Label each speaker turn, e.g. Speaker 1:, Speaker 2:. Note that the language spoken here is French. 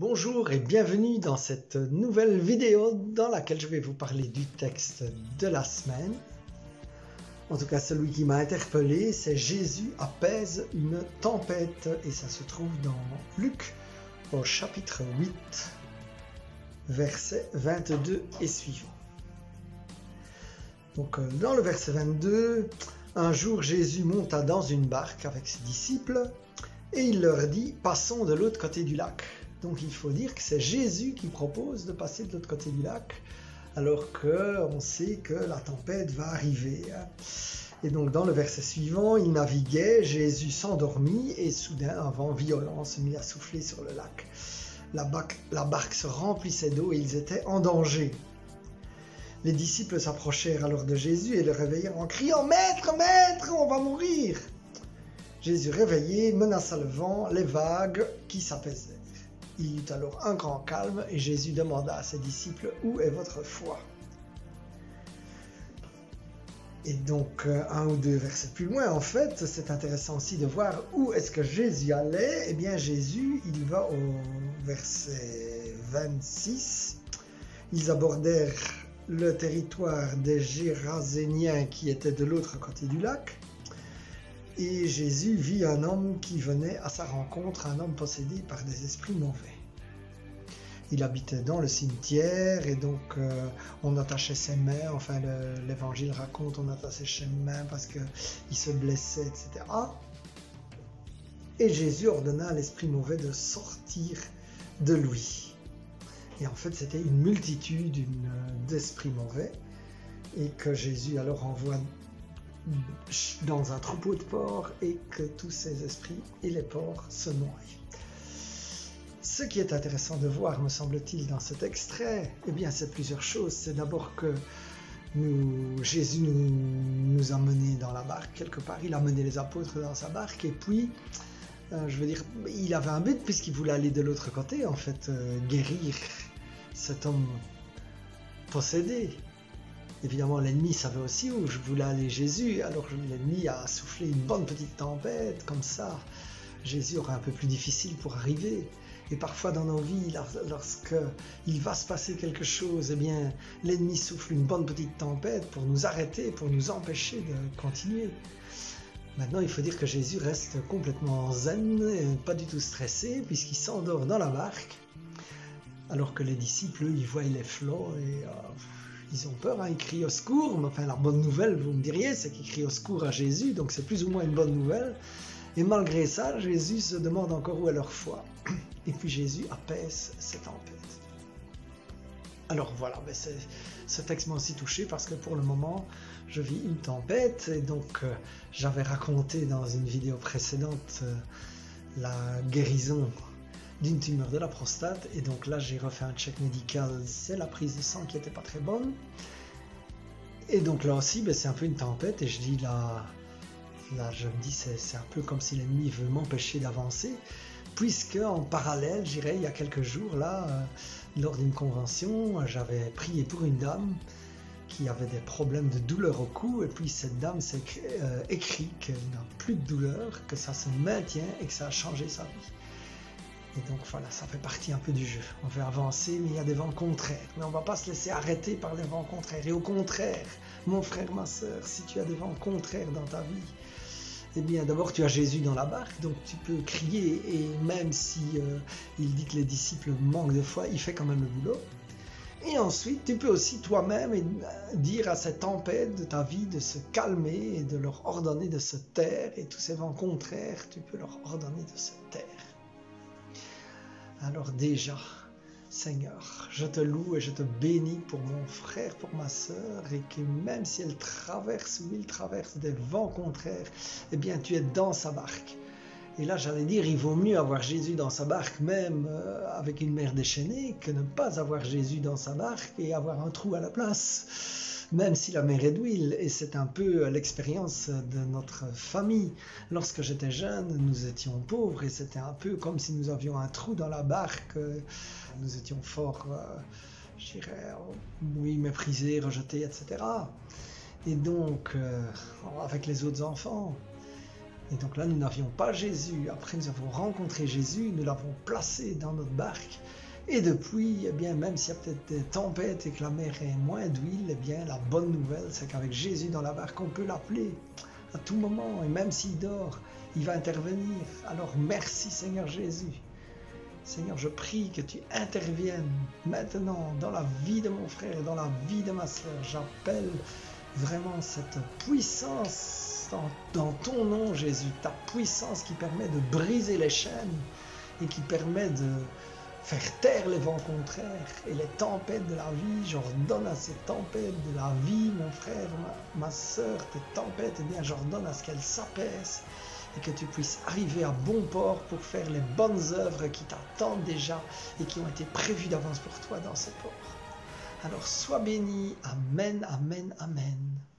Speaker 1: Bonjour et bienvenue dans cette nouvelle vidéo dans laquelle je vais vous parler du texte de la semaine. En tout cas, celui qui m'a interpellé, c'est Jésus apaise une tempête et ça se trouve dans Luc au chapitre 8, versets 22 et suivants. Donc dans le verset 22, un jour Jésus monta dans une barque avec ses disciples et il leur dit « Passons de l'autre côté du lac ». Donc il faut dire que c'est Jésus qui propose de passer de l'autre côté du lac, alors qu'on sait que la tempête va arriver. Et donc dans le verset suivant, il naviguait, Jésus s'endormit et soudain un vent violent se mit à souffler sur le lac. La barque se remplissait d'eau et ils étaient en danger. Les disciples s'approchèrent alors de Jésus et le réveillèrent en criant « Maître, Maître, on va mourir !» Jésus réveillé menaça le vent, les vagues qui s'apaisèrent. Il y eut alors un grand calme et Jésus demanda à ses disciples « Où est votre foi ?» Et donc, un ou deux versets plus loin, en fait, c'est intéressant aussi de voir où est-ce que Jésus allait. Eh bien, Jésus, il va au verset 26. Ils abordèrent le territoire des Géraséniens qui étaient de l'autre côté du lac. Et Jésus vit un homme qui venait à sa rencontre, un homme possédé par des esprits mauvais. Il habitait dans le cimetière et donc on attachait ses mains, enfin l'évangile raconte, on attachait ses mains parce qu'il se blessait, etc. Et Jésus ordonna à l'esprit mauvais de sortir de lui. Et en fait c'était une multitude d'esprits mauvais et que Jésus alors envoie dans un troupeau de porcs et que tous ces esprits et les porcs se noient. Ce qui est intéressant de voir, me semble-t-il, dans cet extrait, eh bien, c'est plusieurs choses. C'est d'abord que Jésus nous a menés dans la barque, quelque part. Il a mené les apôtres dans sa barque. Et puis, je veux dire, il avait un but puisqu'il voulait aller de l'autre côté, en fait, guérir cet homme possédé. Évidemment, l'ennemi savait aussi où je voulais aller Jésus. Alors, l'ennemi a soufflé une bonne petite tempête, comme ça. Jésus aura un peu plus difficile pour arriver. Et parfois dans nos vies, lorsqu'il va se passer quelque chose, eh bien, l'ennemi souffle une bonne petite tempête pour nous arrêter, pour nous empêcher de continuer. Maintenant, il faut dire que Jésus reste complètement zen, pas du tout stressé, puisqu'il s'endort dans la barque, alors que les disciples, eux, ils voient les flots et ils ont peur, hein, ils crient au secours. Mais enfin, la bonne nouvelle, vous me diriez, c'est qu'ils crient au secours à Jésus, donc c'est plus ou moins une bonne nouvelle. Et malgré ça, Jésus se demande encore où est leur foi. Et puis Jésus apaise ces tempêtes. Alors voilà, ce texte m'a aussi touché parce que pour le moment, je vis une tempête. Et donc, j'avais raconté dans une vidéo précédente la guérison d'une tumeur de la prostate. Et donc là, j'ai refait un check médical. C'est la prise de sang qui n'était pas très bonne. Et donc là aussi, c'est un peu une tempête. Et je dis là je me dis, c'est un peu comme si l'ennemi veut m'empêcher d'avancer, puisque en parallèle, j'irais, il y a quelques jours, là, lors d'une convention, j'avais prié pour une dame qui avait des problèmes de douleur au cou, et puis cette dame s'est écrit qu'elle n'a plus de douleur, que ça se maintient et que ça a changé sa vie. Et donc voilà, ça fait partie un peu du jeu. On veut avancer, mais il y a des vents contraires. Mais on ne va pas se laisser arrêter par les vents contraires. Et au contraire, mon frère, ma soeur, si tu as des vents contraires dans ta vie, eh bien d'abord tu as Jésus dans la barque, donc tu peux crier, et même si il dit que les disciples manquent de foi, il fait quand même le boulot. Et ensuite, tu peux aussi toi-même dire à cette tempête de ta vie de se calmer et de leur ordonner de se taire, et tous ces vents contraires, tu peux leur ordonner de se taire. Alors déjà, Seigneur, je te loue et je te bénis pour mon frère, pour ma sœur, et que même si elle traverse ou il traverse des vents contraires, eh bien tu es dans sa barque. Et là j'allais dire, il vaut mieux avoir Jésus dans sa barque, même avec une mer déchaînée, que ne pas avoir Jésus dans sa barque et avoir un trou à la place, même si la mer est d'huile. Et c'est un peu l'expérience de notre famille. Lorsque j'étais jeune, nous étions pauvres et c'était un peu comme si nous avions un trou dans la barque. Nous étions fort, je dirais, oui, méprisés, rejetés, etc. Et donc, avec les autres enfants. Et donc là, nous n'avions pas Jésus. Après, nous avons rencontré Jésus, nous l'avons placé dans notre barque. Et depuis, eh bien, même s'il y a peut-être des tempêtes et que la mer est moins d'huile, eh bien, la bonne nouvelle, c'est qu'avec Jésus dans la barque, on peut l'appeler à tout moment. Et même s'il dort, il va intervenir. Alors, merci Seigneur Jésus. Seigneur, je prie que tu interviennes maintenant dans la vie de mon frère et dans la vie de ma sœur. J'appelle vraiment cette puissance dans ton nom, Jésus. Ta puissance qui permet de briser les chaînes et qui permet de faire taire les vents contraires et les tempêtes de la vie. J'ordonne à ces tempêtes de la vie, mon frère, ma sœur, tes tempêtes, eh bien, j'ordonne à ce qu'elles s'apaisent et que tu puisses arriver à bon port pour faire les bonnes œuvres qui t'attendent déjà et qui ont été prévues d'avance pour toi dans ce port. Alors sois béni. Amen, amen, amen.